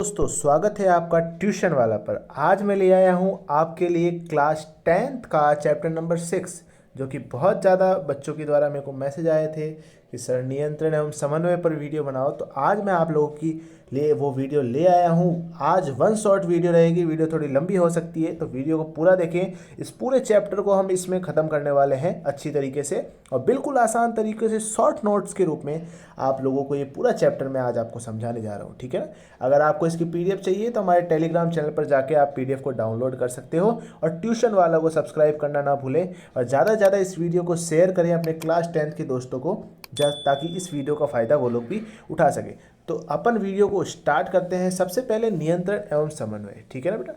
दोस्तों स्वागत है आपका ट्यूशन वाला पर। आज मैं ले आया हूँ आपके लिए क्लास 10th का चैप्टर नंबर 6, जो कि बहुत ज़्यादा बच्चों के द्वारा मेरे को मैसेज आए थे कि सर नियंत्रण एवं समन्वय पर वीडियो बनाओ। तो आज मैं आप लोगों की लिए वो वीडियो ले आया हूँ। आज वन शॉट वीडियो रहेगी, वीडियो थोड़ी लंबी हो सकती है, तो वीडियो को पूरा देखें। इस पूरे चैप्टर को हम इसमें ख़त्म करने वाले हैं अच्छी तरीके से और बिल्कुल आसान तरीके से शॉर्ट नोट्स के रूप में आप लोगों को ये पूरा चैप्टर मैं आज आपको समझाने जा रहा हूँ, ठीक है ना। अगर आपको इसकी पीडीएफ चाहिए तो हमारे टेलीग्राम चैनल पर जाके आप पीडीएफ को डाउनलोड कर सकते हो और ट्यूशन वाला को सब्सक्राइब करना ना भूलें और ज़्यादा से ज़्यादा इस वीडियो को शेयर करें अपने क्लास 10th के दोस्तों को, ताकि इस वीडियो का फ़ायदा वो लोग भी उठा सकें। तो अपन वीडियो को स्टार्ट करते हैं। सबसे पहले नियंत्रण एवं समन्वय, ठीक है ना बेटा।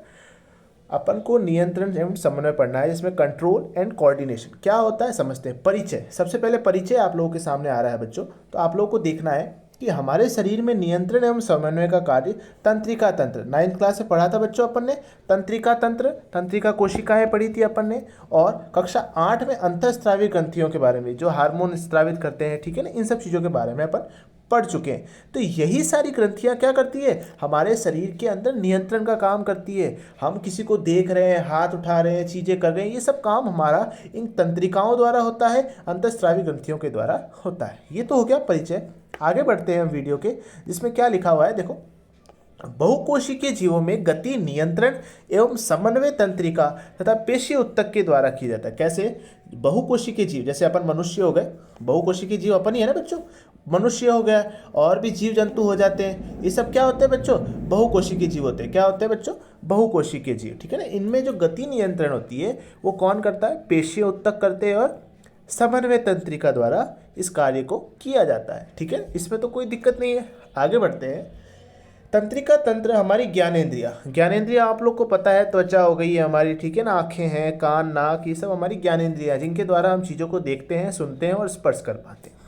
अपन को नियंत्रण एवं समन्वय पढ़ना है, जिसमें कंट्रोल एंड कोऑर्डिनेशन क्या होता है समझते हैं। परिचय, सबसे पहले परिचय आप लोगों के सामने आ रहा है बच्चों। तो आप लोगों को देखना है कि हमारे शरीर में नियंत्रण एवं समन्वय का कार्य तंत्रिका तंत्र, 9th क्लास से पढ़ा था बच्चों अपन ने। तंत्रिका तंत्र, तंत्रिका कोशिकाएं पढ़ी थी अपन ने। और कक्षा 8 में अंतःस्रावी ग्रंथियों के बारे में, जो हार्मोन स्रावित करते हैं, ठीक है ना, इन सब चीज़ों के बारे में अपन पढ़ चुके हैं। तो यही सारी ग्रंथियां क्या करती है, हमारे शरीर के अंदर नियंत्रण का काम करती है। हम किसी को देख रहे हैं, हाथ उठा रहे हैं, चीज़ें कर रहे हैं, ये सब काम हमारा इन तंत्रिकाओं द्वारा होता है, अंतःस्रावी ग्रंथियों के द्वारा होता है। ये तो हो गया परिचय। आगे बढ़ते हैं हम वीडियो के, जिसमें क्या लिखा हुआ है देखो। बहुकोशिकीय जीवों में गति नियंत्रण एवं समन्वय तंत्रिका तथा पेशीय उत्तक के द्वारा की जाता है। कैसे? बहुकोशिकीय जीव, जैसे अपन मनुष्य हो गए, बहुकोशिकीय जीव अपन ही है ना बच्चों। मनुष्य हो गया, और भी जीव जंतु हो जाते हैं, ये सब क्या होते हैं बच्चों? बहुकोशिकीय जीव होते हैं। क्या होते हैं बच्चों? बहुकोशिकीय जीव, ठीक है ना। इनमें जो गति नियंत्रण होती है वो कौन करता है? पेशीय उत्तक करते हैं और समन्वय तंत्रिका द्वारा इस कार्य को किया जाता है, ठीक है। इसमें तो कोई दिक्कत नहीं है। आगे बढ़ते हैं। तंत्रिका तंत्र हमारी ज्ञानेंद्रिया, ज्ञानेंद्रिया आप लोग को पता है, त्वचा हो गई है हमारी, ठीक है ना, आंखें हैं, कान, नाक, ये सब हमारी ज्ञानेंद्रिया, जिनके द्वारा हम चीज़ों को देखते हैं, सुनते हैं और स्पर्श कर पाते हैं।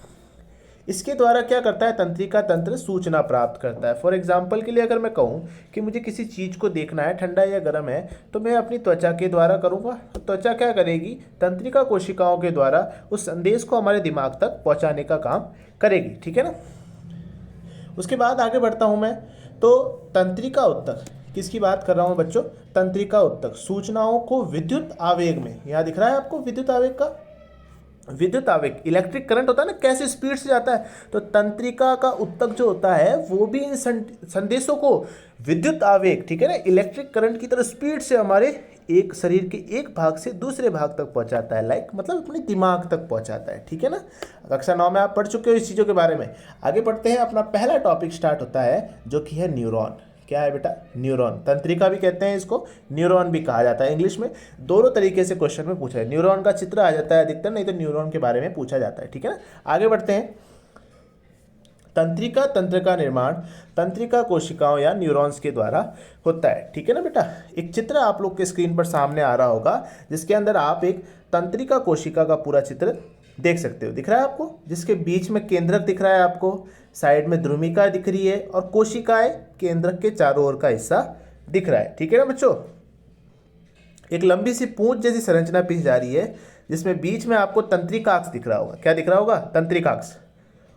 इसके द्वारा क्या करता है? तंत्रिका तंत्र सूचना प्राप्त करता है। फॉर एग्जाम्पल के लिए अगर मैं कहूँ कि मुझे किसी चीज़ को देखना है, ठंडा या गर्म है, तो मैं अपनी त्वचा के द्वारा करूँगा। तो त्वचा क्या करेगी? तंत्रिका कोशिकाओं के द्वारा उस संदेश को हमारे दिमाग तक पहुँचाने का काम करेगी, ठीक है ना। उसके बाद आगे बढ़ता हूँ मैं। तो तंत्रिका उत्तक, किसकी बात कर रहा हूँ बच्चों? तंत्रिका उत्तक सूचनाओं को विद्युत आवेग में, यहाँ दिख रहा है आपको विद्युत आवेग का, विद्युत आवेग इलेक्ट्रिक करंट होता है ना, कैसे स्पीड से जाता है। तो तंत्रिका का उत्तक जो होता है वो भी इन संदेशों को विद्युत आवेग, ठीक है ना, इलेक्ट्रिक करंट की तरह स्पीड से हमारे एक शरीर के एक भाग से दूसरे भाग तक पहुंचाता है, लाइक मतलब अपने दिमाग तक पहुंचाता है, ठीक है ना। कक्षा 9 में आप पढ़ चुके हो इस चीज़ों के बारे में। आगे बढ़ते हैं। अपना पहला टॉपिक स्टार्ट होता है, जो कि है न्यूरॉन। क्या है बेटा? न्यूरॉन। तंत्रिका भी कहते हैं इसको, न्यूरॉन भी कहा जाता है। इंग्लिश में दोनों तरीके से क्वेश्चन में पूछा है। न्यूरॉन का चित्र आ जाता है अधिकतर, नहीं तो न्यूरॉन के बारे में पूछा जाता है, ठीक है ना। आगे बढ़ते हैं। तंत्रिका तंत्र का निर्माण तंत्रिका कोशिकाओं या न्यूरॉन्स के द्वारा होता है, ठीक है ना बेटा। एक चित्र आप लोग के स्क्रीन पर सामने आ रहा होगा, जिसके अंदर आप एक तंत्रिका कोशिका का पूरा चित्र देख सकते हो। दिख रहा है आपको? जिसके बीच में केंद्रक दिख रहा है आपको, साइड में ध्रुमिका दिख रही है और कोशिकाएं केंद्रक के चारों ओर का हिस्सा दिख रहा है, ठीक है ना बच्चों। एक लंबी सी पूंछ जैसी संरचना पीछे जा रही है, जिसमें बीच में आपको तंत्रिकाक्ष दिख रहा होगा। क्या दिख रहा होगा? तंत्रिकाक्ष।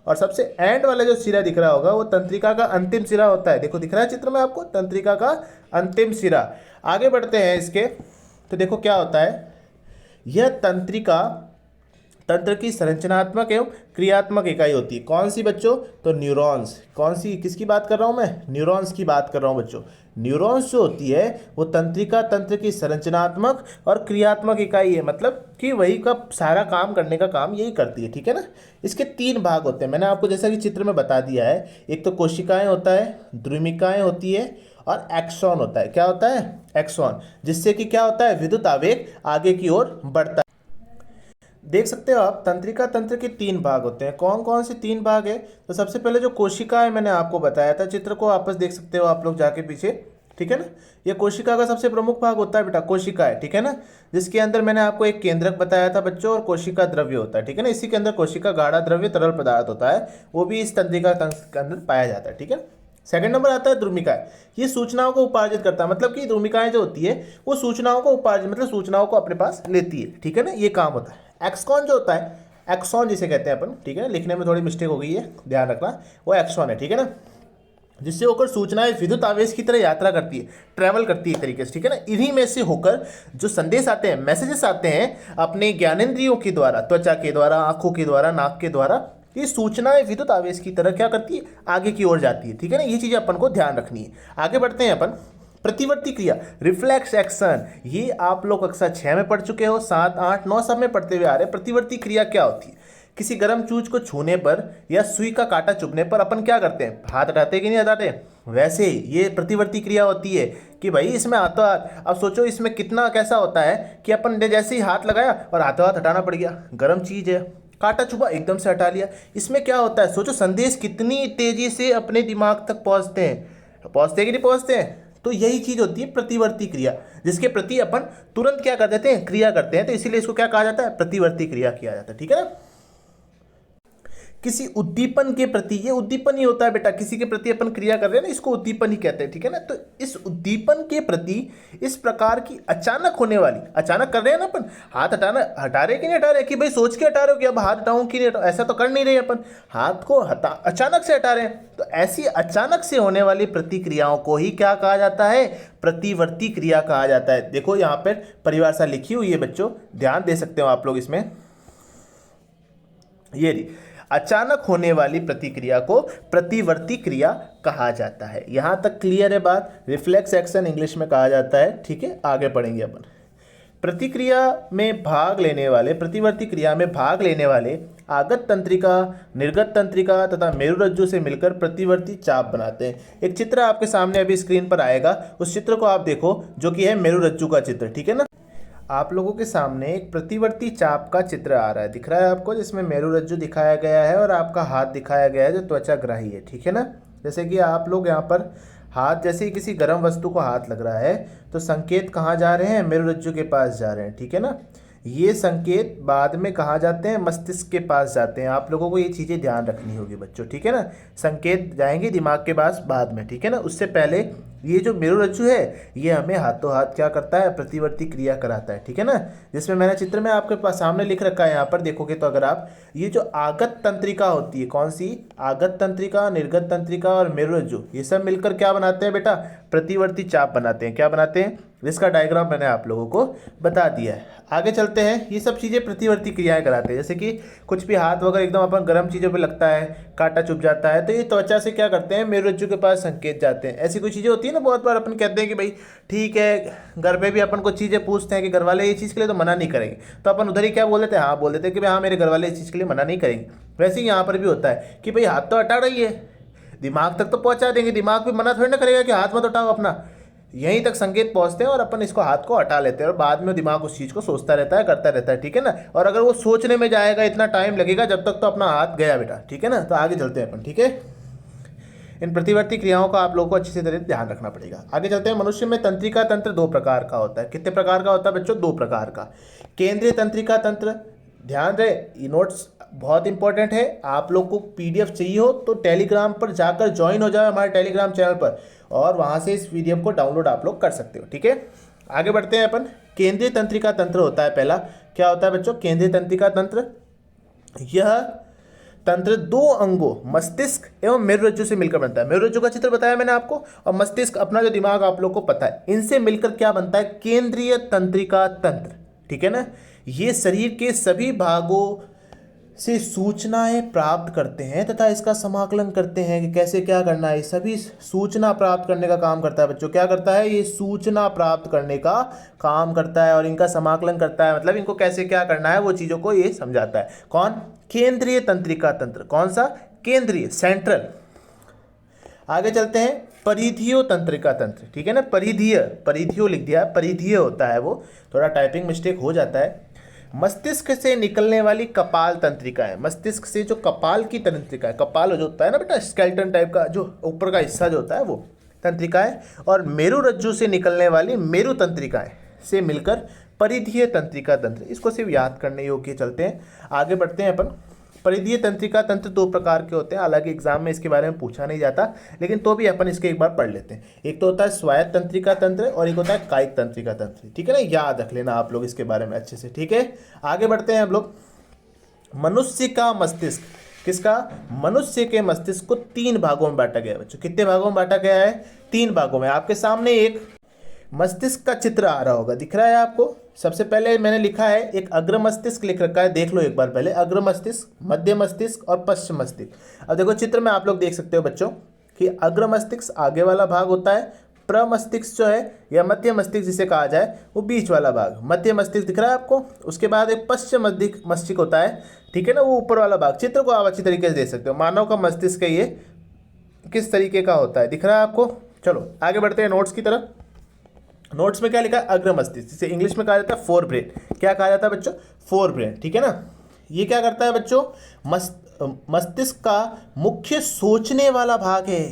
और सबसे एंड वाला जो सिरा दिख रहा होगा वो तंत्रिका का अंतिम सिरा होता है। देखो दिख रहा है चित्र में आपको, तंत्रिका का अंतिम सिरा। आगे बढ़ते हैं इसके, तो देखो क्या होता है। यह तंत्रिका तंत्र की संरचनात्मक एवं क्रियात्मक इकाई होती है। कौन सी बच्चों? तो न्यूरॉन्स। कौन सी, किसकी बात कर रहा हूँ मैं? न्यूरॉन्स की बात कर रहा हूँ बच्चों। न्यूरॉन्स जो होती है वो तंत्रिका तंत्र की संरचनात्मक और क्रियात्मक इकाई है, मतलब कि वही का सारा काम करने का काम यही करती है, ठीक है ना। इसके 3 भाग होते हैं, मैंने आपको जैसा कि चित्र में बता दिया है। एक तो कोशिकाएं होता है, ध्रुमिकाएं होती है और एक्सॉन होता है। क्या होता है? एक्सॉन, जिससे कि क्या होता है? विद्युत आवेग आगे की ओर बढ़ता है। देख सकते हो आप, तंत्रिका तंत्र के 3 भाग होते हैं। कौन कौन से 3 भाग है? तो सबसे पहले जो कोशिका है, मैंने आपको बताया था, चित्र को वापस देख सकते हो आप लोग जाके पीछे, ठीक है ना। ये कोशिका का सबसे प्रमुख भाग होता है बेटा, कोशिका है, ठीक है ना, जिसके अंदर मैंने आपको एक केंद्रक बताया था बच्चों, और कोशिका द्रव्य होता है, ठीक है ना। इसी के अंदर कोशिका गाढ़ा द्रव्य तरल पदार्थ होता है, वो भी इस तंत्रिका तंत्र के अंदर पाया जाता है, ठीक है। सेकंड नंबर आता है ध्रुमिकाएं। ये सूचनाओं को उपार्जित करता है, मतलब कि ध्रुमिकाएं जो होती है वो सूचनाओं को उपार्जित, मतलब सूचनाओं को अपने पास लेती है, ठीक है ना, ये काम होता है। एक्सॉन जो होता है, एक्सॉन जिसे कहते हैं अपन, ठीक है ना, लिखने में थोड़ी मिस्टेक हो गई है, ध्यान रखना, वो एक्सॉन है, ठीक है ना। जिससे होकर सूचनाएं विद्युत आवेश की तरह यात्रा करती है, ट्रैवल करती है एक तरीके से, ठीक है ना। इन्हीं में से होकर जो संदेश आते हैं, मैसेजेस आते हैं अपने ज्ञानेंद्रियों के द्वारा, त्वचा के द्वारा, आंखों के द्वारा, नाक के द्वारा, ये सूचनाएं विद्युत आवेश की तरह क्या करती है, आगे की ओर जाती है, ठीक है ना। ये चीजें अपन को ध्यान रखनी है। आगे बढ़ते हैं अपन। प्रतिवर्ती क्रिया, रिफ्लेक्स एक्शन, ये आप लोग कक्षा 6 में पढ़ चुके हो, 7, 8, 9 सब में पढ़ते हुए आ रहे हैं। प्रतिवर्ती क्रिया क्या होती है? किसी गर्म चीज को छूने पर या सुई का कांटा चुभने पर अपन क्या करते हैं, हाथ हटाते कि नहीं हटाते? वैसे ये प्रतिवर्ती क्रिया होती है कि भाई इसमें हाथों हाथ, अब सोचो इसमें कितना कैसा होता है कि अपन ने जैसे ही हाथ लगाया और हाथों हाथ हटाना पड़ गया, गर्म चीज है, कांटा चुभा एकदम से हटा लिया। इसमें क्या होता है, सोचो संदेश कितनी तेजी से अपने दिमाग तक पहुंचते हैं, पहुंचते कि नहीं पहुंचते हैं? तो यही चीज होती है प्रतिवर्ती क्रिया, जिसके प्रति अपन तुरंत क्या कर देते हैं, क्रिया करते हैं। तो इसीलिए इसको क्या कहा जाता है, प्रतिवर्ती क्रिया किया जाता है, ठीक है ना। किसी उद्दीपन के प्रति, ये उद्दीपन ही होता है बेटा, किसी के प्रति अपन क्रिया कर रहे हैं ना, इसको उद्दीपन ही कहते हैं, ठीक है ना। तो इस उद्दीपन के प्रति इस प्रकार की अचानक होने वाली, अचानक कर रहे हैं ना अपन, हाथ हटाना, हटा रहे कि नहीं हटा रहे, कि भाई सोच के हटा रहे हो कि अब हाथ हटाऊं कि नहीं हटाऊं, ऐसा तो कर नहीं रहे अपन, हाथ को अचानक से हटा रहे हैं। तो ऐसी अचानक से होने वाली प्रतिक्रियाओं को ही क्या कहा जाता है, प्रतिवर्ती क्रिया कहा जाता है। देखो यहाँ पर परिभाषा लिखी हुई है बच्चों, ध्यान दे सकते हो आप लोग इसमें, ये रही, अचानक होने वाली प्रतिक्रिया को प्रतिवर्ती क्रिया कहा जाता है। यहां तक क्लियर है बात? रिफ्लेक्स एक्शन इंग्लिश में कहा जाता है, ठीक है। आगे पढ़ेंगे अपन। प्रतिक्रिया में भाग लेने वाले, प्रतिवर्ती क्रिया में भाग लेने वाले आगत तंत्रिका, निर्गत तंत्रिका तथा मेरुरज्जु से मिलकर प्रतिवर्ती चाप बनाते हैं। एक चित्र आपके सामने अभी स्क्रीन पर आएगा, उस चित्र को आप देखो, जो कि है मेरुरज्जु का चित्र, ठीक है ना। आप लोगों के सामने एक प्रतिवर्ती चाप का चित्र आ रहा है, दिख रहा है आपको, जिसमें मेरुरज्जु दिखाया गया है और आपका हाथ दिखाया गया है जो त्वचाग्राही है, ठीक है ना। जैसे कि आप लोग यहाँ पर हाथ, जैसे ही किसी गर्म वस्तु को हाथ लग रहा है तो संकेत कहाँ जा रहे हैं, मेरुरज्जु के पास जा रहे हैं, ठीक है ना। ये संकेत बाद में कहाँ जाते हैं, मस्तिष्क के पास जाते हैं। आप लोगों को ये चीज़ें ध्यान रखनी होगी बच्चों, ठीक है ना। संकेत जाएंगे दिमाग के पास बाद में, ठीक है ना। उससे पहले ये जो मेरुरज्जु है ये हमें हाथों हाथ क्या करता है, प्रतिवर्ती क्रिया कराता है, ठीक है ना। जिसमें मैंने चित्र में आपके पास सामने लिख रखा है, यहाँ पर देखोगे तो अगर आप, ये जो आगत तंत्रिका होती है, कौन सी, आगत तंत्रिका, निर्गत तंत्रिका और मेरुरज्जु, ये सब मिलकर क्या बनाते हैं बेटा, प्रतिवर्ती चाप बनाते हैं। क्या बनाते हैं, जिसका डायग्राम मैंने आप लोगों को बता दिया है। आगे चलते हैं। ये सब चीज़ें प्रतिवर्ती क्रियाएं कराते हैं, जैसे कि कुछ भी हाथ वगैरह एकदम अपन गर्म चीज़ों पे लगता है, कांटा चुभ जाता है, तो ये त्वचा से क्या करते हैं, मेरुरज्जु के पास संकेत जाते हैं। ऐसी कोई चीज़ें होती है ना, बहुत बार अपन कहते हैं कि भाई ठीक है, घर पे भी अपन को चीज़ें पूछते हैं कि घर वाले ये चीज़ के लिए तो मना नहीं करेंगे, तो अपन उधर ही क्या बोल देते हैं, हाँ बोल देते हैं कि भाई हाँ मेरे घर वाले इस चीज़ के लिए मना नहीं करेंगे। वैसे ही यहाँ पर भी होता है कि भाई हाथ तो हटा रही है, दिमाग तक तो पहुँचा देंगे, दिमाग भी मना थोड़ी ना करेगा कि हाथ मत उठाओ अपना, यहीं तक संकेत पहुंचते हैं और अपन इसको हाथ को हटा लेते हैं और बाद में दिमाग उस चीज़ को सोचता रहता है, करता रहता है, ठीक है ना। और अगर वो सोचने में जाएगा इतना टाइम लगेगा जब तक तो अपना हाथ गया बेटा, ठीक है ना। तो आगे चलते हैं अपन, ठीक है। इन प्रतिवर्ती क्रियाओं का आप लोगों को अच्छी से तरह ध्यान रखना पड़ेगा। आगे चलते हैं। मनुष्य में तंत्रिका तंत्र दो प्रकार का होता है। कितने प्रकार का होता है बच्चों, दो प्रकार का। केंद्रीय तंत्रिका तंत्र, ध्यान रहे ये नोट्स बहुत इंपॉर्टेंट है, आप लोग को पीडीएफ चाहिए हो तो टेलीग्राम पर जाकर ज्वाइन हो जाए हमारे टेलीग्राम चैनल पर, और वहाँ से इस पीडीएफ को डाउनलोड आप लोग कर सकते हो, ठीक है। आगे बढ़ते हैं अपन। केंद्रीय तंत्रिका तंत्र होता है पहला। क्या होता है बच्चों, केंद्रीय तंत्रिका तंत्र, यह तंत्र दो अंगों मस्तिष्क एवं मेरुरज्जु से मिलकर बनता है। मेरुरज्जु का चित्र बताया मैंने आपको, और मस्तिष्क अपना जो दिमाग आप लोग को पता है, इनसे मिलकर क्या बनता है, केंद्रीय तंत्रिका तंत्र, ठीक है ना। ये शरीर के सभी भागों से सूचनाएं प्राप्त करते हैं तथा इसका समाकलन करते हैं कि कैसे क्या करना है। सभी सूचना प्राप्त करने का काम करता है बच्चों। क्या करता है, ये सूचना प्राप्त करने का काम करता है और इनका समाकलन करता है, मतलब इनको कैसे क्या करना है वो चीज़ों को ये समझाता है। कौन, केंद्रीय तंत्रिका तंत्र। कौन सा, केंद्रीय, सेंट्रल। आगे चलते हैं। परिधीय तंत्रिका तंत्र, ठीक है ना। परिधीय, परिधियो लिख दिया, परिधीय होता है वो, थोड़ा टाइपिंग मिस्टेक हो जाता है। मस्तिष्क से निकलने वाली कपाल तंत्रिका है। मस्तिष्क से जो कपाल की तंत्रिका है, कपाल जो होता है ना बेटा, स्केलेटन टाइप का जो ऊपर का हिस्सा जो होता है वो तंत्रिका है। और मेरुरज्जु से निकलने वाली मेरु तंत्रिकाएं से मिलकर परिधीय तंत्रिका तंत्र। इसको सिर्फ याद करने योग्य चलते हैं। आगे बढ़ते हैं अपन। परिधीय तंत्रिका तंत्र दो प्रकार के होते हैं, हालांकि एग्जाम में इसके बारे में पूछा नहीं जाता, लेकिन तो भी अपन इसके एक बार पढ़ लेते हैं। एक तो होता है स्वायत्त तंत्रिका तंत्र और एक होता है कायिक तंत्रिका तंत्र, ठीक है ना। याद रख लेना आप लोग इसके बारे में अच्छे से, ठीक है। आगे बढ़ते हैं हम लोग। मनुष्य का मस्तिष्क किसका? मनुष्य के मस्तिष्क को 3 भागों में बांटा गया है बच्चों। कितने भागों में बांटा गया है? 3 भागों में। आपके सामने एक मस्तिष्क का चित्र आ रहा होगा, दिख रहा है आपको? सबसे पहले मैंने लिखा है एक अग्र मस्तिष्क लिख रखा है, देख लो एक बार पहले। अग्र मस्तिष्क, मध्य मस्तिष्क और पश्चिम मस्तिष्क। अब देखो चित्र में आप लोग देख सकते हो बच्चों कि अग्र मस्तिष्क आगे वाला भाग होता है, प्रमस्तिष्क जो है या मध्य मस्तिष्क जिसे कहा जाए वो बीच वाला भाग। मध्य मस्तिष्क दिख रहा है आपको? उसके बाद एक पश्चिम मस्तिष्क होता है, ठीक है ना, वो ऊपर वाला भाग। चित्र को आप अच्छी तरीके से देख सकते हो। मानव का मस्तिष्क है ये, किस तरीके का होता है दिख रहा है आपको? चलो आगे बढ़ते हैं नोट्स की तरफ। नोट्स में क्या लिखा है? अग्र मस्तिष्क, जिसे इंग्लिश में कहा जाता है फोर ब्रेन। क्या कहा जाता है बच्चों? फोर ब्रेन, ठीक है ना। ये क्या करता है बच्चों? मस्तिष्क का मुख्य सोचने वाला भाग है।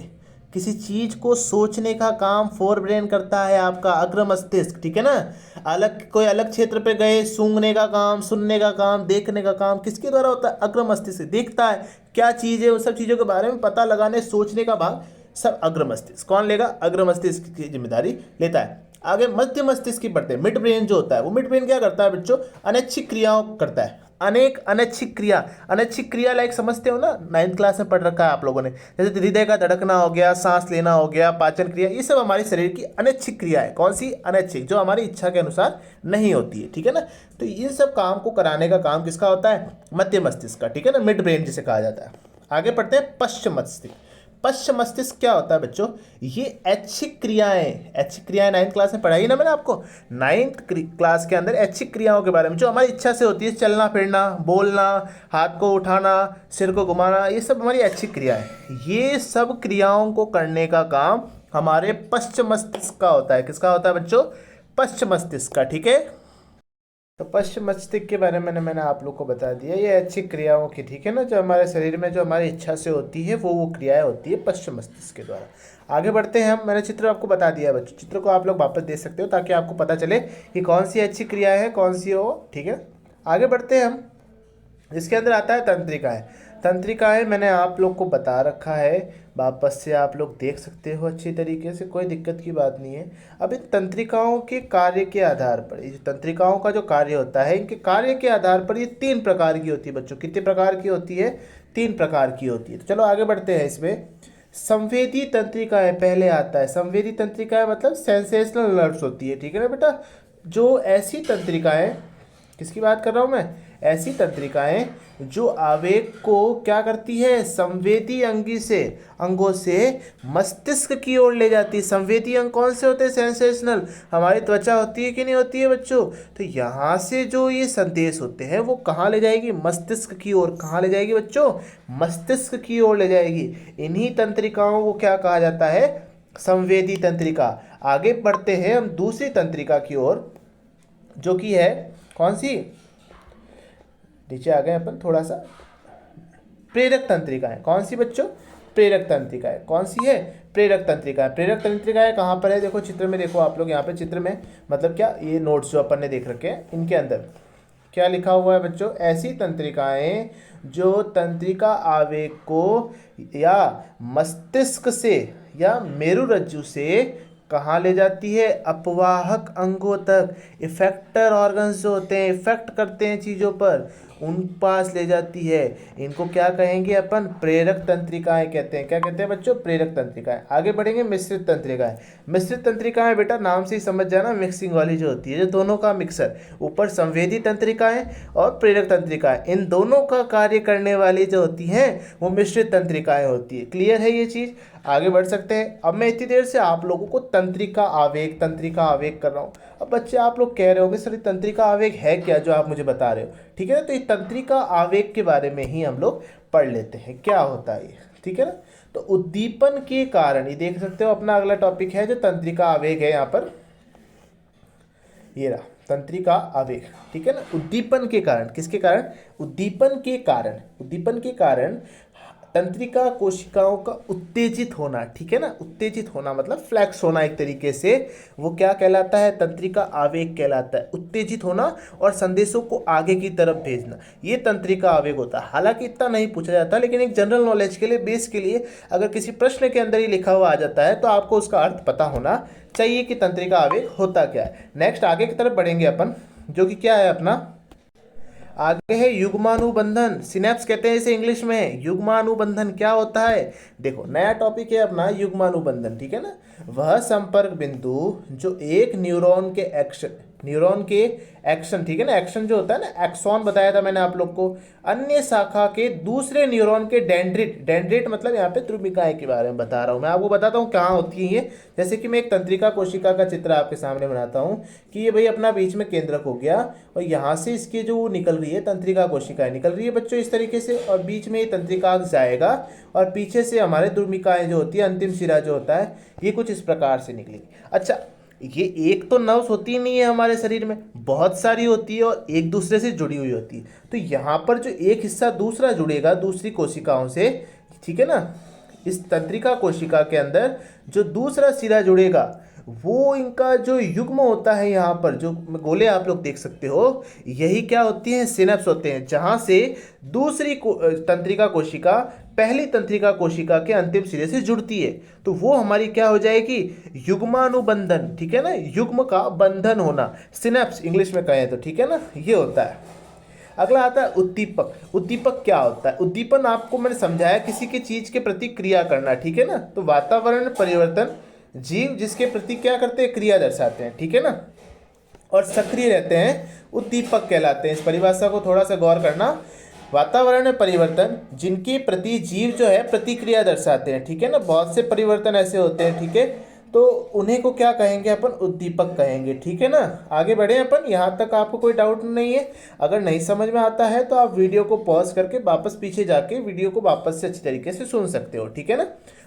किसी चीज को सोचने का काम फोर ब्रेन करता है आपका अग्र मस्तिष्क, ठीक है ना। कोई अलग क्षेत्र पे गए, सूंघने का काम, सुनने का काम, देखने का काम किसके द्वारा होता है? अग्र मस्तिष्क से। देखता है क्या चीज है, उन सब चीजों के बारे में पता लगाने, सोचने का भाग सब अग्र मस्तिष्क। कौन लेगा? अग्र मस्तिष्क की जिम्मेदारी लेता है। आगे मध्य मस्तिष्क की बढ़ते हैं। मिड ब्रेन जो होता है, वो मिड ब्रेन क्या करता है बच्चों? अनैच्छिक क्रियाओं करता है। अनेक अनैच्छिक क्रिया, अनैच्छिक क्रिया लाइक समझते हो ना, 9th क्लास में पढ़ रखा है आप लोगों ने। जैसे हृदय का धड़कना हो गया, सांस लेना हो गया, पाचन क्रिया, ये सब हमारे शरीर की अनैच्छिक क्रिया है। कौन सी? अनैच्छिक, जो हमारी इच्छा के अनुसार नहीं होती है, ठीक है ना। तो इन सब काम को कराने का काम किसका होता है? मध्य मस्तिष्क का, ठीक है ना, मिड ब्रेन जिसे कहा जाता है। आगे पढ़ते हैं पश्चिम मस्तिष्क। पश्चिम मस्तिष्क क्या होता है बच्चों? ये ऐच्छिक क्रियाएं, ऐच्छिक क्रियाएं 9th क्लास में पढ़ाई ना मैंने आपको। 9th क्लास के अंदर ऐच्छिक क्रियाओं के बारे में, जो हमारी इच्छा से होती है, चलना फिरना, बोलना, हाथ को उठाना, सिर को घुमाना, ये सब हमारी ऐच्छिक क्रिया है। ये सब क्रियाओं को करने का काम हमारे पश्चिम मस्तिष्क का होता है। किसका होता है बच्चों? पश्चिम मस्तिष्क का, ठीक है। तो पश्चिम मस्तिष्क के बारे में मैंने आप लोग को बता दिया, ये ऐच्छिक क्रियाओं की, ठीक है ना, जो हमारे शरीर में जो हमारी इच्छा से होती है वो क्रियाएं होती है पश्चिम मस्तिष्क के द्वारा। आगे बढ़ते हैं हम। मैंने चित्र आपको बता दिया है बच्चों, चित्र को आप लोग वापस देख सकते हो ताकि आपको पता चले कि कौन सी ऐच्छिक क्रिया है, कौन सी हो, ठीक है। आगे बढ़ते हैं हम। इसके अंदर आता है तंत्रिकाएं। तंत्रिकाएं मैंने आप लोग को बता रखा है, वापस से आप लोग देख सकते हो अच्छी तरीके से, कोई दिक्कत की बात नहीं है। अब इन तंत्रिकाओं के कार्य के आधार पर, ये तंत्रिकाओं का जो कार्य होता है, इनके कार्य के आधार पर ये 3 प्रकार की होती है बच्चों। कितने प्रकार की होती है? 3 प्रकार की होती है। तो चलो आगे बढ़ते हैं। इसमें संवेदी तंत्रिकाएं पहले आता है। संवेदी तंत्रिकाएं मतलब सेंसेशनल नर्व्स होती है, ठीक है ना बेटा। जो ऐसी तंत्रिकाएं, किसकी बात कर रहा हूँ मैं? ऐसी तंत्रिकाएं जो आवेग को क्या करती है? संवेदी अंगों से मस्तिष्क की ओर ले जाती है। संवेदी अंग कौन से होते हैं? सेंसेशनल। हमारी त्वचा होती है कि नहीं होती है बच्चों? तो यहाँ से जो ये संदेश होते हैं वो कहाँ ले जाएगी? मस्तिष्क की ओर। कहाँ ले जाएगी बच्चों? मस्तिष्क की ओर ले जाएगी। इन्हीं तंत्रिकाओं को क्या कहा जाता है? संवेदी तंत्रिका। आगे बढ़ते हैं हम दूसरी तंत्रिका की ओर, जो कि है कौन सी? नीचे आ गए अपन थोड़ा सा। प्रेरक तंत्रिकाएं। कौन सी बच्चों? प्रेरक तंत्रिकाएं। कौन सी है? प्रेरक तंत्रिकाएं। प्रेरक तंत्रिकाएं कहाँ पर है? देखो चित्र में, देखो आप लोग यहाँ पे चित्र में, मतलब क्या, ये नोट्स जो अपन ने देख रखे हैं इनके अंदर क्या लिखा हुआ है बच्चों? ऐसी तंत्रिकाएं जो तंत्रिका आवेग को या मस्तिष्क से या मेरुरज्जु से कहाँ ले जाती है? अपवाहक अंगों तक। इफेक्टर ऑर्गन्स जो होते हैं, इफेक्ट करते हैं चीज़ों पर, उन पास ले जाती है। इनको क्या कहेंगे अपन? प्रेरक तंत्रिकाएं कहते हैं। क्या कहते हैं बच्चों? प्रेरक तंत्रिकाएं। आगे बढ़ेंगे मिश्रित तंत्रिकाएं। मिश्रित तंत्रिकाएं बेटा नाम से ही समझ जाना, मिक्सिंग वाली जो होती है, जो दोनों का मिक्सर। ऊपर संवेदी तंत्रिकाएं और प्रेरक तंत्रिकाएं, इन दोनों का कार्य करने वाली जो होती हैं वो मिश्रित तंत्रिकाएं होती है। क्लियर है ये चीज़? आगे बढ़ सकते हैं। अब मैं इतनी देर से आप लोगों को तंत्रिका आवेग कर रहा हूँ। अब बच्चे आप लोग कह रहे होंगे सर तंत्रिका आवेग है क्या जो आप मुझे बता रहे हो, ठीक है ना। तो ये तंत्रिका आवेग के बारे में ही हम लोग पढ़ लेते हैं, क्या होता है ये, ठीक है ना। तो उद्दीपन के कारण, ये देख सकते हो अपना अगला टॉपिक है जो तंत्रिका आवेग है, यहाँ पर ये रहा तंत्रिका आवेग, ठीक है ना। उद्दीपन के कारण, किसके कारण? उद्दीपन के कारण। उद्दीपन के कारण तंत्रिका कोशिकाओं का उत्तेजित होना, ठीक है ना। उत्तेजित होना मतलब फ्लैक्स होना एक तरीके से, वो क्या कहलाता है? तंत्रिका आवेग कहलाता है। उत्तेजित होना और संदेशों को आगे की तरफ भेजना, ये तंत्रिका आवेग होता है। हालांकि इतना नहीं पूछा जाता, लेकिन एक जनरल नॉलेज के लिए, बेस के लिए, अगर किसी प्रश्न के अंदर ही लिखा हुआ आ जाता है तो आपको उसका अर्थ पता होना चाहिए कि तंत्रिका आवेग होता क्या है। नेक्स्ट आगे की तरफ बढ़ेंगे अपन, जो कि क्या है अपना आगे है युग्मानुबंधन, सिनेप्स कहते हैं इसे इंग्लिश में। युग्मानुबंधन क्या होता है? देखो नया टॉपिक है अपना युग्मानुबंधन, ठीक है ना। वह संपर्क बिंदु जो एक न्यूरॉन के एक्शन, ठीक है ना, एक्शन जो होता है ना, एक्सॉन बताया था मैंने आप लोग को, अन्य शाखा के दूसरे न्यूरॉन के डेंड्रिट, डेंड्रिट मतलब यहाँ पे ध्रुविकाएं के बारे में बता रहा हूँ मैं आपको, बताता हूँ कहाँ होती है ये। जैसे कि मैं एक तंत्रिका कोशिका का चित्र आपके सामने बनाता हूँ कि ये भाई अपना बीच में केंद्रक हो गया, और यहाँ से इसकी जो निकल रही है तंत्रिका कोशिकाएं निकल रही है बच्चों इस तरीके से, और बीच में ये तंत्रिका जाएगा, और पीछे से हमारे ध्रुविकाएं जो होती है, अंतिम शिरा जो होता है, ये कुछ इस प्रकार से निकलेगी। अच्छा, ये एक तो नर्व्स होती ही नहीं है हमारे शरीर में, बहुत सारी होती है और एक दूसरे से जुड़ी हुई होती है। तो यहाँ पर जो एक हिस्सा दूसरा जुड़ेगा दूसरी कोशिकाओं से, ठीक है ना, इस तंत्रिका कोशिका के अंदर जो दूसरा सिरा जुड़ेगा, वो इनका जो युग्म होता है, यहाँ पर जो गोले आप लोग देख सकते हो, यही क्या होती हैं? सिनेप्स होते हैं, जहाँ से दूसरी तंत्रिका कोशिका पहली तंत्रिका कोशिका के अंतिम सिरे से जुड़ती है, तो वो हमारी क्या हो जाएगी? युग्मानुबंधन, ठीक है ना, युग्म का बंधन होना, सिनेप्स इंग्लिश में कहें तो, ठीक है ना, ये होता है। अगला आता है उद्दीपक। उद्दीपक क्या होता है? उद्दीपन आपको मैंने समझाया, किसी की चीज के प्रति क्रिया करना, ठीक है ना। तो वातावरण परिवर्तन, जीव जिसके प्रति क्या करते हैं? क्रिया दर्शाते हैं, ठीक है ना, और सक्रिय रहते हैं, उद्दीपक कहलाते हैं। इस परिभाषा को थोड़ा सा गौर करना। वातावरण में परिवर्तन जिनके प्रति जीव जो है प्रतिक्रिया दर्शाते हैं, ठीक है ना, बहुत से परिवर्तन ऐसे होते हैं, ठीक है, तो उन्हीं को क्या कहेंगे? अपन उद्दीपक कहेंगे, ठीक है ना। आगे बढ़े अपन, यहाँ तक आपको कोई डाउट नहीं है? अगर नहीं समझ में आता है तो आप वीडियो को पॉज करके वापस पीछे जाके वीडियो को वापस से अच्छी तरीके से सुन सकते हो, ठीक है ना।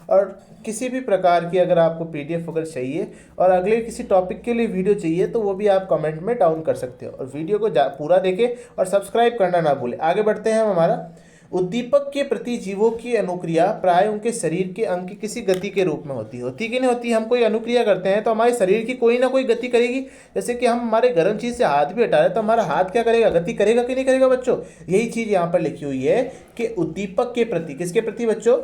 और किसी भी प्रकार की अगर आपको पीडीएफ वगैरह चाहिए और अगले किसी टॉपिक के लिए वीडियो चाहिए तो वो भी आप कमेंट में डाउन कर सकते हो, और वीडियो को पूरा देखें और सब्सक्राइब करना ना भूलें। आगे बढ़ते हैं हम हमारा, उद्दीपक के प्रति जीवों की अनुक्रिया प्राय उनके शरीर के अंग की किसी गति के रूप में होती कि नहीं होती? हम कोई अनुक्रिया करते हैं तो हमारे शरीर की कोई ना कोई गति करेगी। जैसे कि हम हमारे गर्म चीज से हाथ भी हटा रहे तो हमारा हाथ क्या करेगा? गति करेगा कि नहीं करेगा बच्चों? यही चीज यहाँ पर लिखी हुई है कि उद्दीपक के प्रति, किसके प्रति बच्चों?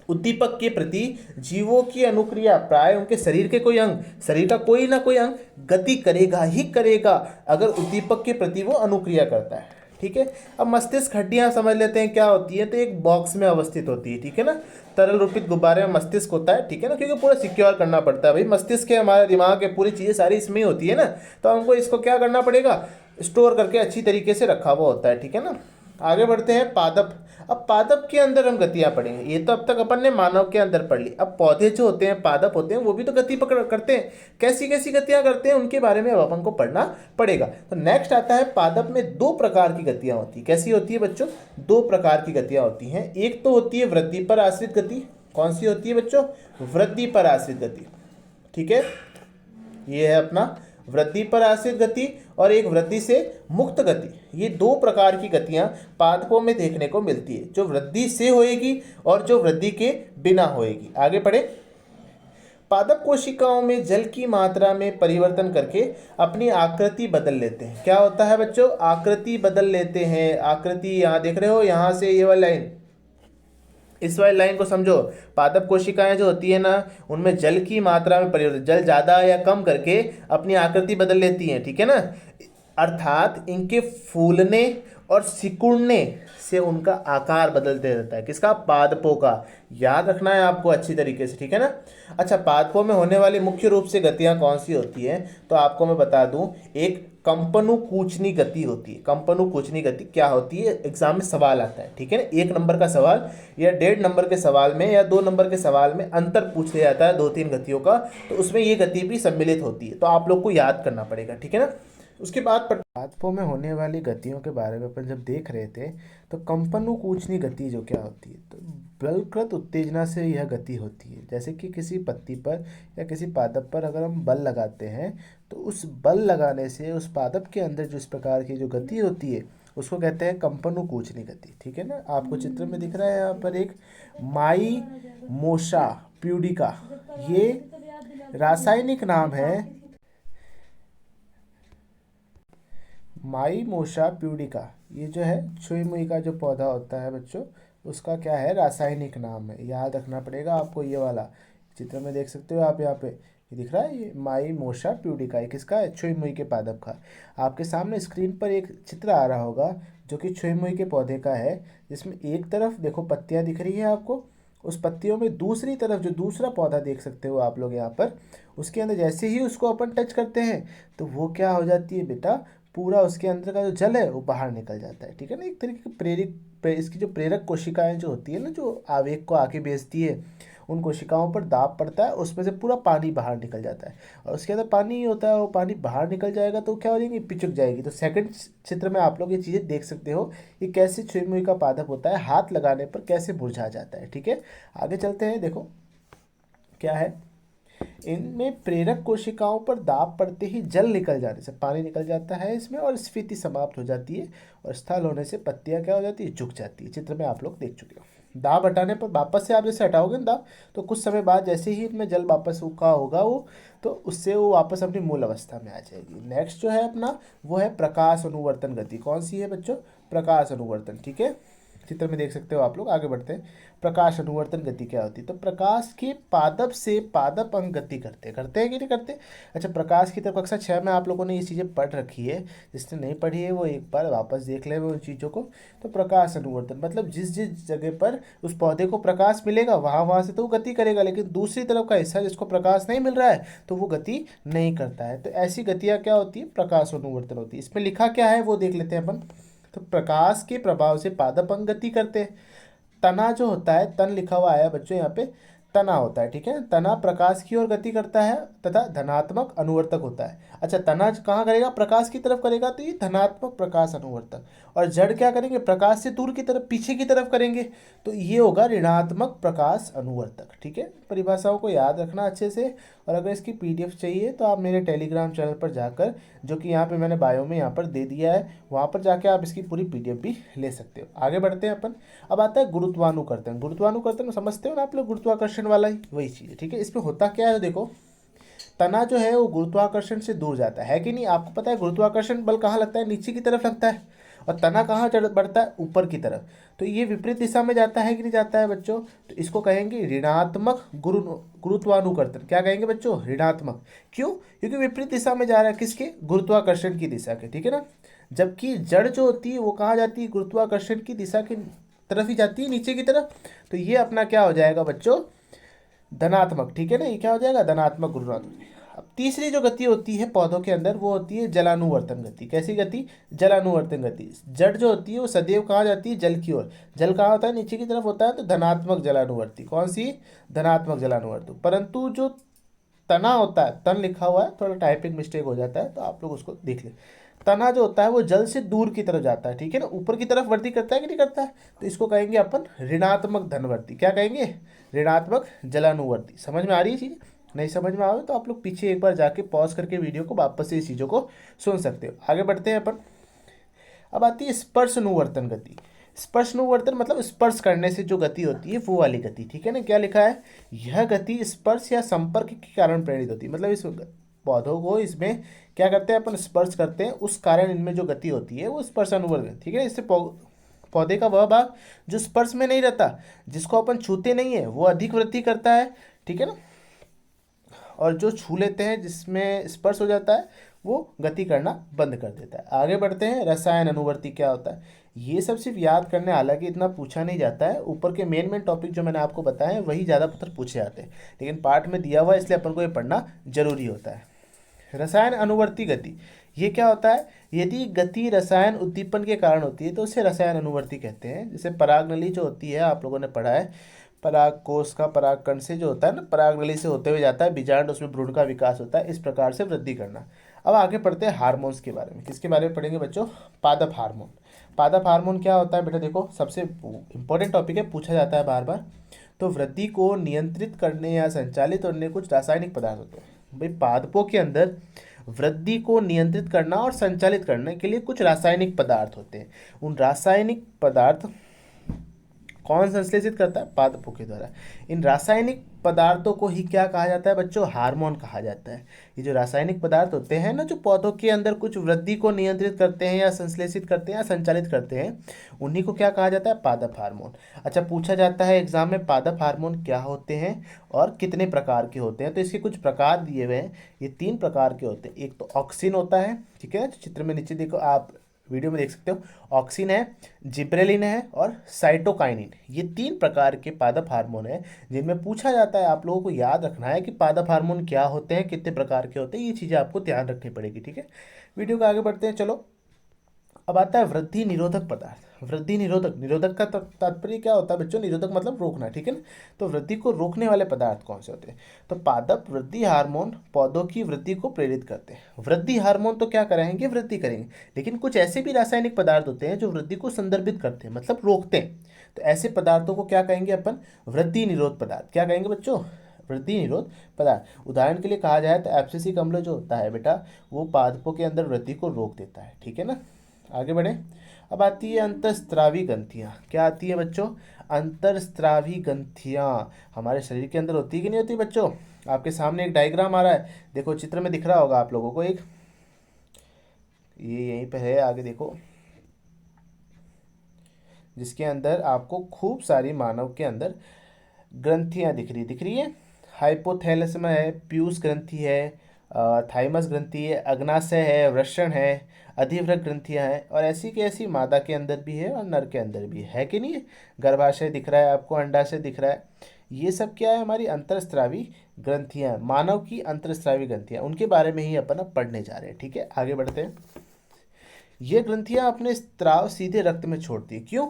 उद्दीपक के प्रति जीवों की अनुक्रिया प्राय उनके शरीर के कोई अंग, शरीर का कोई ना कोई अंग गति करेगा ही करेगा अगर उद्दीपक के प्रति वो अनुक्रिया करता है, ठीक है। अब मस्तिष्क हड्डियां समझ लेते हैं क्या होती है, तो एक बॉक्स में अवस्थित होती है, ठीक है ना, तरल रूपित गुब्बारे में मस्तिष्क होता है, ठीक है ना, क्योंकि पूरा सिक्योर करना पड़ता है भाई, मस्तिष्क है हमारा, दिमाग है, पूरी चीज़ें सारी इसमें ही होती है ना, तो हमको इसको क्या करना पड़ेगा? स्टोर करके अच्छी तरीके से रखा हुआ होता है, ठीक है ना। आगे बढ़ते हैं, पादप। अब पादप के अंदर हम गतियां पढ़ेंगे, ये तो अब तक अपन ने मानव के अंदर पढ़ ली। अब पौधे जो होते हैं, पादप होते हैं, वो भी तो गति पकड़ करते हैं, कैसी कैसी गतियां करते हैं उनके बारे में अब अपन को पढ़ना पड़ेगा। तो नेक्स्ट आता है, पादप में दो प्रकार की गतियां होती है। कैसी होती है बच्चों? दो प्रकार की गतियां होती हैं। एक तो होती है वृद्धि पर आश्रित गति। कौन सी होती है बच्चों? वृद्धि पर आश्रित गति, ठीक है, ये है अपना वृद्धि पर आश्रित गति, और एक वृद्धि से मुक्त गति। ये दो प्रकार की गतियां पादपों में देखने को मिलती है, जो वृद्धि से होएगी और जो वृद्धि के बिना होएगी। आगे बढ़े, पादप कोशिकाओं में जल की मात्रा में परिवर्तन करके अपनी आकृति बदल लेते हैं। क्या होता है बच्चों? आकृति बदल लेते हैं। आकृति यहाँ देख रहे हो, यहाँ से ये वाली लाइन, इस वाली लाइन को समझो। पादप कोशिकाएं जो होती है ना, उनमें जल की मात्रा में परिवर्तन, जल ज़्यादा या कम करके अपनी आकृति बदल लेती हैं, ठीक है ना, अर्थात इनके फूलने और सिकुड़ने से उनका आकार बदलते रहता है। किसका? पादपों का। याद रखना है आपको अच्छी तरीके से, ठीक है ना। अच्छा, पादपों में होने वाली मुख्य रूप से गतियां कौन सी होती हैं, तो आपको मैं बता दूं, एक कंपनुकूचनी गति होती है। कंपनुकूचनी गति क्या होती है? एग्जाम में सवाल आता है, ठीक है ना, 1 नंबर का सवाल या 1.5 नंबर के सवाल में या 2 नंबर के सवाल में अंतर पूछ लिया जाता है 2-3 गतियों का, तो उसमें ये गति भी सम्मिलित होती है, तो आप लोग को याद करना पड़ेगा, ठीक है ना। उसके बाद पादपों में होने वाली गतियों के बारे में अपन जब देख रहे थे, तो कंपनुकूचनी गति जो क्या होती है, तो बलकृत उत्तेजना से यह गति होती है। जैसे कि किसी पत्ती पर या किसी पादप पर अगर हम बल लगाते हैं, तो उस बल लगाने से उस पादप के अंदर जो इस प्रकार की जो गति होती है, उसको कहते हैं कंपनुकूचनी गति, ठीक है ना। आपको चित्र में दिख रहा है यहाँ पर एक माई मोशा प्यूडिका, ये रासायनिक नाम है। माईमोसा प्यूडिका, ये जो है छुई मुई का जो पौधा होता है बच्चों, उसका क्या है? रासायनिक नाम है। याद रखना पड़ेगा आपको। ये वाला चित्र में देख सकते हो आप, यहाँ पे ये दिख रहा है, ये माइमोसा प्यूडिका, ये किसका है? छुई मुई के पादप का। आपके सामने स्क्रीन पर एक चित्र आ रहा होगा जो कि छुई मुई के पौधे का है, जिसमें एक तरफ देखो पत्तियां दिख रही है आपको, उस पत्तियों में दूसरी तरफ जो दूसरा पौधा देख सकते हो आप लोग यहाँ पर, उसके अंदर जैसे ही उसको अपन टच करते हैं तो वो क्या हो जाती है बेटा, पूरा उसके अंदर का जो जल है वो बाहर निकल जाता है, ठीक है ना। एक तरीके की इसकी जो प्रेरक कोशिकाएं जो होती है ना, जो आवेग को आगे भेजती है, उन कोशिकाओं पर दाब पड़ता है, उसमें से पूरा पानी बाहर निकल जाता है, और उसके अंदर पानी ही होता है, वो पानी बाहर निकल जाएगा तो क्या हो जाएगी, पिचक जाएगी। तो सेकंड चित्र में आप लोग ये चीज़ें देख सकते हो कि कैसे छुई मुई का पादप होता है, हाथ लगाने पर कैसे मुरझा जाता है, ठीक है। आगे चलते हैं, देखो क्या है, इनमें प्रेरक कोशिकाओं पर दाब पड़ते ही जल निकल जाने से पानी निकल जाता है इसमें, और स्फीति समाप्त हो जाती है, और स्थल होने से पत्तियां क्या हो जाती है, झुक जाती है। चित्र में आप लोग देख चुके हो। दाब हटाने पर वापस से आप जैसे हटाओगे ना दाब, तो कुछ समय बाद जैसे ही इनमें जल वापस का होगा वो, तो उससे वो वापस अपनी मूल अवस्था में आ जाएगी। नेक्स्ट जो है अपना, वो है प्रकाश अनुवर्तन गति। कौन सी है बच्चों? प्रकाश अनुवर्तन, ठीक है। चित्र में देख सकते हो आप लोग। आगे बढ़ते हैं, प्रकाश अनुवर्तन गति क्या होती है? तो प्रकाश के पादप से पादप अंग गति करते हैं कि नहीं करते? अच्छा, प्रकाश की तरफ कक्षा 6 में आप लोगों ने ये चीज़ें पढ़ रखी है, जिसने नहीं पढ़ी है वो एक बार वापस देख ले उन चीज़ों को। तो प्रकाश अनुवर्तन मतलब जिस जिस जगह पर उस पौधे को प्रकाश मिलेगा वहाँ वहाँ से तो वो गति करेगा, लेकिन दूसरी तरफ का हिस्सा जिसको प्रकाश नहीं मिल रहा है तो वो गति नहीं करता है। तो ऐसी गतियाँ क्या होती है? प्रकाश अनुवर्तन होती है। इसमें लिखा क्या है वो देख लेते हैं अपन। तो प्रकाश के प्रभाव से पादप अंग गति करते हैं। तना जो होता है, तन लिखा हुआ आया बच्चों यहाँ पे, तना होता है, ठीक है। तना प्रकाश की ओर गति करता है तथा धनात्मक अनुवर्तक होता है। अच्छा, तना कहाँ करेगा? प्रकाश की तरफ करेगा, तो ये धनात्मक प्रकाश अनुवर्तक। और जड़ क्या करेंगे? प्रकाश से दूर की तरफ, पीछे की तरफ करेंगे, तो ये होगा ऋणात्मक प्रकाश अनुवर्तक, ठीक है। परिभाषाओं को याद रखना अच्छे से। और अगर इसकी पीडीएफ चाहिए तो आप मेरे टेलीग्राम चैनल पर जाकर, जो कि यहाँ पे मैंने बायो में यहाँ पर दे दिया है, वहाँ पर जाके आप इसकी पूरी पीडीएफ भी ले सकते हो। आगे बढ़ते हैं अपन। अब आता है गुरुत्वानुकर्तन। गुरुत्वानुकर्तन समझते हो ना आप लोग, गुरुत्वाकर्षण वाला ही वही चीज़ है, ठीक है। इसमें होता क्या है, देखो तना जो है वो गुरुत्वाकर्षण से दूर जाता है कि नहीं? आपको पता है गुरुत्वाकर्षण बल कहाँ लगता है? नीचे की तरफ लगता है। और तना कहाँ चढ़ बढ़ता है? ऊपर की तरफ। तो ये विपरीत दिशा में जाता है कि नहीं जाता है बच्चों? तो इसको कहेंगे ऋणात्मक गुरुत्वानुकर्तन। क्या कहेंगे बच्चों? ऋणात्मक। क्यों? क्योंकि विपरीत दिशा में जा रहा है, किसके? गुरुत्वाकर्षण की दिशा के, ठीक है ना। जबकि जड़ जो होती है वो कहाँ जाती है? गुरुत्वाकर्षण की दिशा की तरफ ही जाती है, नीचे की तरफ। तो ये अपना क्या हो जाएगा बच्चों? धनात्मक, ठीक है ना। ये क्या हो जाएगा? धनात्मक गुरुत्वाकर्षण। अब तीसरी जो गति होती है पौधों के अंदर, वो होती है जलानुवर्तन गति। कैसी गति? जलानुवर्तन गति। जड़ जो होती है वो सदैव कहाँ जाती है? जल की ओर। जल कहाँ होता है? नीचे की तरफ होता है, तो धनात्मक जलानुवर्ती। कौन सी? धनात्मक जलानुवर्ती। परंतु जो तना होता है, तन लिखा हुआ है, थोड़ा टाइपिंग मिस्टेक हो जाता है तो आप लोग उसको देख लें। तना जो होता है वो जल से दूर की तरफ जाता है, ठीक है ना। ऊपर की तरफ वृद्धि करता है कि नहीं करता है? तो इसको कहेंगे अपन ऋणात्मक धनवर्ती। क्या कहेंगे? ऋणात्मक जलानुवर्ती। समझ में आ रही है चीज़? नहीं समझ में आवे तो आप लोग पीछे एक बार जाके पॉज करके वीडियो को वापस से इस चीज़ों को सुन सकते हो। आगे बढ़ते हैं अपन। अब आती है स्पर्शनुवर्तन गति। स्पर्शनुवर्तन मतलब स्पर्श करने से जो गति होती है वो वाली गति, ठीक है ना। क्या लिखा है? यह गति स्पर्श या संपर्क के कारण प्रेरित होती है। मतलब इस पौधों को इसमें क्या करते हैं अपन? स्पर्श करते हैं, उस कारण इनमें जो गति होती है वो स्पर्शानुवर्तन, ठीक है। इससे पौधे का वह भाग जो स्पर्श में नहीं रहता, जिसको अपन छूते नहीं है, वो अधिक वृद्धि करता है, ठीक है ना। और जो छू लेते हैं, जिसमें स्पर्श हो जाता है, वो गति करना बंद कर देता है। आगे बढ़ते हैं, रसायन अनुवर्ती क्या होता है? ये सब सिर्फ याद करने, हालांकि इतना पूछा नहीं जाता है। ऊपर के मेन टॉपिक जो मैंने आपको बताया वही ज़्यादा पत्थर पूछे जाते हैं, लेकिन पार्ट में दिया हुआ है इसलिए अपन को ये पढ़ना जरूरी होता है। रसायन अनुवर्ती गति, ये क्या होता है? यदि गति रसायन उद्दीपन के कारण होती है तो उसे रसायन अनुवर्ती कहते हैं। जैसे परागनली जो होती है, आप लोगों ने पढ़ा है, पराग कोश का परागकण से जो होता है ना, परागनली से होते हुए जाता है बीजांड, उसमें भ्रूण का विकास होता है, इस प्रकार से वृद्धि करना। अब आगे पढ़ते हैं हार्मोन्स के बारे में। किसके बारे में पढ़ेंगे बच्चों? पादप हार्मोन। पादप हार्मोन क्या होता है बेटा? देखो सबसे इंपॉर्टेंट टॉपिक है, पूछा जाता है बार बार। तो वृद्धि को नियंत्रित करने या संचालित करने कुछ रासायनिक पदार्थ होते हैं। भाई पादपों के अंदर वृद्धि को नियंत्रित करना और संचालित करने के लिए कुछ रासायनिक पदार्थ होते हैं। उन रासायनिक पदार्थ कौन संश्लेषित करता है? पादपों के द्वारा। इन रासायनिक पदार्थों को ही क्या कहा जाता है बच्चों? हार्मोन कहा जाता है। ये जो रासायनिक पदार्थ होते हैं ना, जो पौधों के अंदर कुछ वृद्धि को नियंत्रित करते हैं या संश्लेषित करते हैं या संचालित करते हैं, उन्हीं को क्या कहा जाता है? पादप हार्मोन। अच्छा, पूछा जाता है एग्जाम में पादप हार्मोन क्या होते हैं और कितने प्रकार के होते हैं। तो इसके कुछ प्रकार दिए हुए हैं। ये 3 प्रकार के होते हैं। एक तो ऑक्सिन होता है, ठीक है, चित्र में नीचे देखो, आप वीडियो में देख सकते हो। ऑक्सिन है, जिब्रेलिन है और साइटोकाइनिन। ये 3 प्रकार के पादप हार्मोन है जिनमें पूछा जाता है। आप लोगों को याद रखना है कि पादप हार्मोन क्या होते हैं, कितने प्रकार के होते हैं, ये चीज़ें आपको ध्यान रखनी पड़ेगी, ठीक है। वीडियो को आगे बढ़ते हैं, चलो। अब आता है वृद्धि निरोधक पदार्थ। वृद्धि निरोधक, निरोधक का तात्पर्य क्या होता है बच्चों? निरोधक मतलब रोकना, ठीक है ना। तो वृद्धि को रोकने वाले पदार्थ कौन से होते हैं? तो पादप वृद्धि हार्मोन पौधों की वृद्धि को प्रेरित करते हैं। वृद्धि हार्मोन तो क्या करेंगे? वृद्धि करेंगे। लेकिन कुछ ऐसे भी रासायनिक पदार्थ होते हैं जो वृद्धि को संदर्भित करते हैं, मतलब रोकते हैं। तो ऐसे पदार्थों को क्या कहेंगे अपन? वृद्धि निरोध पदार्थ। क्या कहेंगे बच्चों? वृद्धि निरोध पदार्थ। उदाहरण के लिए कहा जाए तो एब्सिसिक अम्ल जो होता है बेटा, वो पादपों के अंदर वृद्धि को रोक देता है, ठीक है ना। आगे बढ़े। अब आती है अंतःस्रावी ग्रंथियाँ। क्या आती है बच्चों? अंतःस्रावी ग्रंथियाँ हमारे शरीर के अंदर होती है कि नहीं होती बच्चों? आपके सामने एक डायग्राम आ रहा है, देखो चित्र में दिख रहा होगा आप लोगों को एक, ये यहीं पे है, आगे देखो, जिसके अंदर आपको खूब सारी मानव के अंदर ग्रंथियाँ दिख रही है। हाइपोथैलेमस है, पीयूष ग्रंथि है, थाइमस ग्रंथि है, अग्नाशय है, वृषण है, अधिवृक्क ग्रंथियां हैं, और ऐसी की ऐसी मादा के अंदर भी है और नर के अंदर भी है कि नहीं है। गर्भाशय दिख रहा है आपको, अंडाशय दिख रहा है। ये सब क्या है? हमारी अंतःस्रावी ग्रंथियां, मानव की अंतःस्रावी ग्रंथियां, उनके बारे में ही अपन अब पढ़ने जा रहे हैं, ठीक है। आगे बढ़ते हैं। ये ग्रंथियां अपने स्त्राव सीधे रक्त में छोड़ती है। क्यों?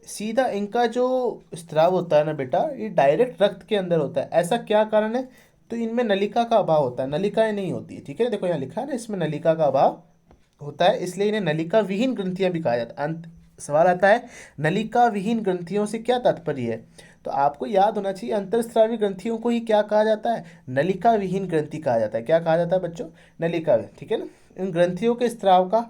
सीधा इनका जो स्त्राव होता है ना बेटा, ये डायरेक्ट रक्त के अंदर होता है। ऐसा क्या कारण है? तो इनमें नलिका का अभाव होता है, नलिकाएं नहीं होती है, ठीक है। देखो यहाँ लिखा है ना, इसमें नलिका का अभाव होता है, इसलिए इन्हें नलिका विहीन ग्रंथियां भी कहा जाता है। अंत सवाल आता है, नलिका विहीन ग्रंथियों से क्या तात्पर्य है? तो आपको याद होना चाहिए, अंतःस्रावी ग्रंथियों को ही क्या कहा जाता है? नलिका विहीन ग्रंथि कहा जाता है। क्या कहा जाता है बच्चों? नलिका, ठीक है ना। इन ग्रंथियों के स्त्राव का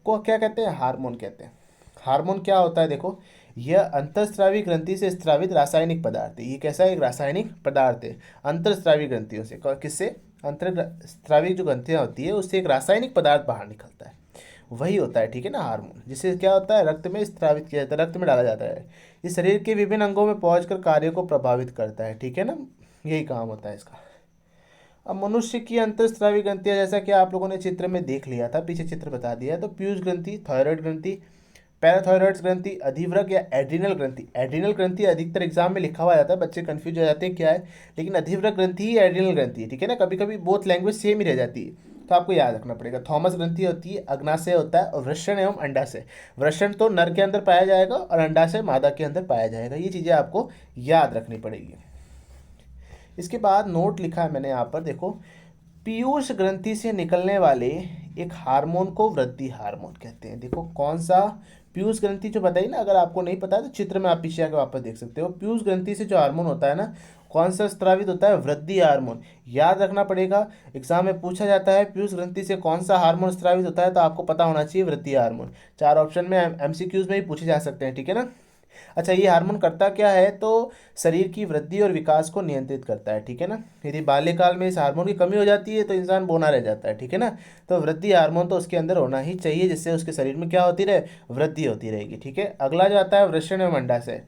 को क्या कहते हैं? हार्मोन कहते हैं। हार्मोन क्या होता है? देखो, यह अंतःस्रावी ग्रंथि से स्रावित रासायनिक पदार्थ है। ये कैसा एक रासायनिक पदार्थ है? अंतःस्रावी ग्रंथियों से, किससे? अंतःस्रावी जो ग्रंथियां होती है उससे एक रासायनिक पदार्थ बाहर निकलता है, वही होता है, ठीक है ना, हार्मोन। जिससे क्या होता है? रक्त में स्रावित किया जाता है, रक्त में डाला जाता है। ये शरीर के विभिन्न अंगों में पहुंचकर कार्यों को प्रभावित करता है, ठीक है ना, यही काम होता है इसका। अब मनुष्य की अंतःस्रावी ग्रंथियां, जैसा कि आप लोगों ने चित्र में देख लिया था, पीछे चित्र बता दिया, तो पीयूष ग्रंथि, थायराइड ग्रंथि, पैराथायरॉइड्स ग्रंथि, अधिवृक्क या एड्रिनल ग्रंथि। एड्रिनल ग्रंथि अधिकतर एग्जाम में लिखा हुआ जाता है, बच्चे कंफ्यूज हो जाते हैं क्या है, लेकिन अधिवृक्क ग्रंथि ही एड्रिनल ग्रंथि है, ठीक है ना। कभी कभी बोथ लैंग्वेज सेम ही रह जाती है, तो आपको याद रखना पड़ेगा। थॉमस ग्रंथि होती है, अग्नाशय होता है, और वृषण एवं अंडाशय। वृषण तो नर के अंदर पाया जाएगा और अंडाशय मादा के अंदर पाया जाएगा। ये चीज़ें आपको याद रखनी पड़ेगी। इसके बाद नोट लिखा है मैंने यहाँ पर, देखो, पीयूष ग्रंथि से निकलने वाले एक हार्मोन को वृद्धि हार्मोन कहते हैं। देखो कौन सा? पीयूष ग्रंथि जो बताई ना, अगर आपको नहीं पता है तो चित्र में आप पीछे आके वापस देख सकते हो। पीयूष ग्रंथि से जो हार्मोन होता है ना, कौन सा स्त्रावित होता है? वृद्धि हार्मोन। याद रखना पड़ेगा, एग्जाम में पूछा जाता है पीयूष ग्रंथि से कौन सा हार्मोन स्त्रावित होता है, तो आपको पता होना चाहिए वृद्धि हार्मोन। 4 ऑप्शन में एमसीक्यूज में ही पूछे जा सकते हैं, ठीक है ना। अच्छा, ये हार्मोन करता क्या है? तो शरीर की वृद्धि और विकास को नियंत्रित करता है, ठीक है ना। यदि बाल्यकाल में इस हार्मोन की कमी हो जाती है तो इंसान बौना रह जाता है, ठीक है ना। तो वृद्धि हार्मोन तो उसके अंदर होना ही चाहिए, जिससे उसके शरीर में क्या होती रहे? वृद्धि होती रहेगी, ठीक है। अगला जो आता है वृषण एवं अंडाशय।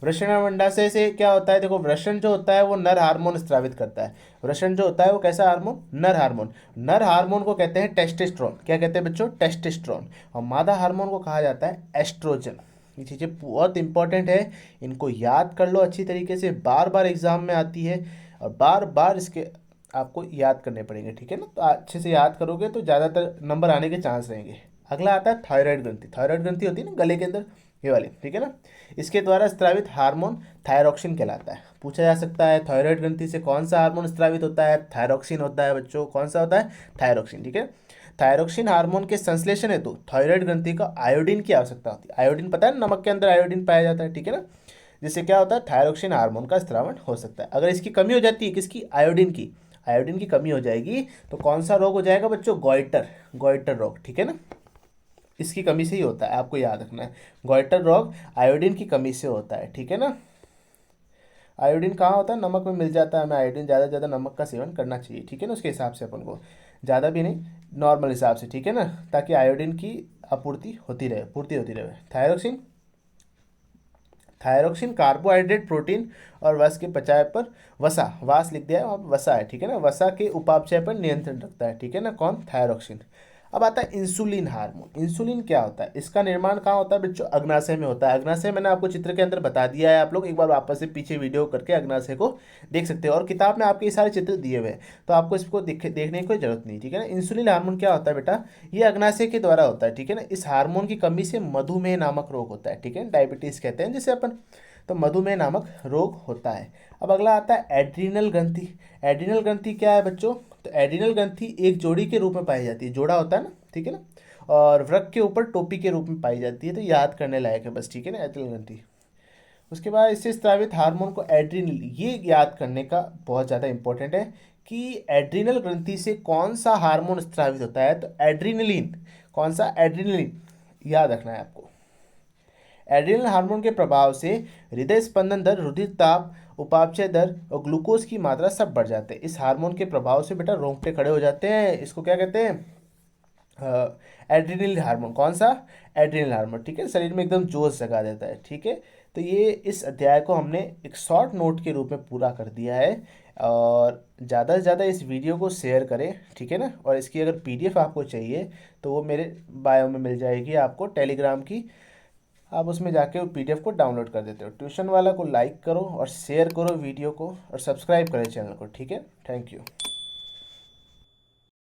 वृषण एवं अंडाशय से क्या होता है? देखो, वृषण जो होता है वो नर हार्मोन स्रावित करता है। वृषण जो होता है वो कैसा हार्मोन? नर हार्मोन। नर हार्मोन को कहते हैं टेस्टोस्टेरोन। क्या कहते हैं बच्चों? टेस्टोस्टेरोन। और मादा हार्मोन को कहा जाता है एस्ट्रोजन। ये चीज़ें बहुत इंपॉर्टेंट है, इनको याद कर लो अच्छी तरीके से, बार बार एग्जाम में आती है और बार बार इसके आपको याद करने पड़ेंगे, ठीक है ना। तो अच्छे से याद करोगे तो ज़्यादातर नंबर आने के चांस रहेंगे। अगला आता है थायराइड ग्रंथि। थायराइड ग्रंथि होती है ना गले के अंदर, ये वाली, ठीक है ना। इसके द्वारा स्रावित हार्मोन थायरोक्सिन कहलाता है। पूछा जा सकता है थायराइड ग्रंथि से कौन सा हार्मोन स्रावित होता है? थायरोक्सिन होता है बच्चों। कौन सा होता है? थायरोक्सिन, ठीक है। थायरोक्सिन हार्मोन के संश्लेषण हेतु थायराइड ग्रंथि का आयोडीन की आवश्यकता होती है। आयोडीन पता है, नमक के अंदर आयोडीन पाया जाता है, ठीक है ना। जिससे क्या होता है? थायरोक्सिन हार्मोन का स्रावण हो सकता है। अगर इसकी कमी हो जाती है, किसकी? आयोडीन की। आयोडीन की कमी हो जाएगी तो कौन सा रोग हो जाएगा बच्चों? गॉइटर, गॉइटर रोग, ठीक है ना। इसकी कमी से ही होता है, आपको याद रखना है। गॉइटर रोग आयोडीन की कमी से होता है, ठीक है ना। आयोडीन कहाँ होता है, नमक में मिल जाता है। हमें आयोडीन ज़्यादा से ज़्यादा नमक का सेवन करना चाहिए, ठीक है ना, उसके हिसाब से अपन को, ज़्यादा भी नहीं, नॉर्मल हिसाब से, ठीक है ना, ताकि आयोडीन की आपूर्ति होती रहे, पूर्ति होती रहे। थायरोक्सिन, थायरोक्सिन कार्बोहाइड्रेट, प्रोटीन और वसा के पचाए पर, वसा, वास लिख दिया है, वहाँ पे वसा है, ठीक है ना, वसा के उपापचय पर नियंत्रण रखता है, ठीक है ना, कौन, थायरोक्सिन। अब आता है इंसुलिन हार्मोन। इंसुलिन क्या होता है, इसका निर्माण कहाँ होता है बच्चों, अग्नाशय में होता है। अग्नाशय मैंने आपको चित्र के अंदर बता दिया है, आप लोग एक बार वापस से पीछे वीडियो करके अग्नाशय को देख सकते हो, और किताब में आपके ये सारे चित्र दिए हुए हैं, तो आपको इसको देखने की कोई जरूरत नहीं, ठीक है ना। इंसुलिन हार्मोन क्या होता है बेटा, ये अग्नाशय के द्वारा होता है, ठीक है ना। इस हार्मोन की कमी से मधुमेह नामक रोग होता है, ठीक है, डायबिटीज कहते हैं जिसे अपन, तो मधुमेह नामक रोग होता है। अब अगला आता है एड्रीनल ग्रंथि। एड्रीनल ग्रंथि क्या है बच्चों, तो एड्रीनल ग्रंथि एक जोड़ी के रूप में पाई जाती है, जोड़ा होता है ना, ठीक है ना, और वृक्क के ऊपर टोपी के रूप में पाई जाती है, तो याद करने लायक है बस, ठीक है ना, एड्रीनल ग्रंथि। उसके बाद इससे स्रावित हार्मोन को एड्रीनल, ये याद करने का बहुत ज़्यादा इंपॉर्टेंट है कि एड्रीनल ग्रंथि से कौन सा हार्मोन स्रावित होता है, तो एड्रीनलिन, कौन सा, एड्रीनलिन, याद रखना है आपको। एड्रिनल हार्मोन के प्रभाव से हृदय स्पंदन दर, रुधिर ताप, उपापचय दर और ग्लूकोज की मात्रा सब बढ़ जाते हैं। इस हार्मोन के प्रभाव से बेटा रोंगटे खड़े हो जाते हैं, इसको क्या कहते हैं, एड्रिनल हार्मोन, कौन सा, एड्रिनल हार्मोन, ठीक है, शरीर में एकदम जोश जगा देता है, ठीक है। तो ये इस अध्याय को हमने एक शॉर्ट नोट के रूप में पूरा कर दिया है, और ज़्यादा से ज़्यादा इस वीडियो को शेयर करें, ठीक है ना। और इसकी अगर पीडीएफ आपको चाहिए तो वो मेरे बायो में मिल जाएगी आपको, टेलीग्राम की, आप उसमें जाके वो पीडीएफ को डाउनलोड कर देते हो। ट्यूशन वाला को लाइक करो और शेयर करो वीडियो को, और सब्सक्राइब करें चैनल को, ठीक है। Thank you.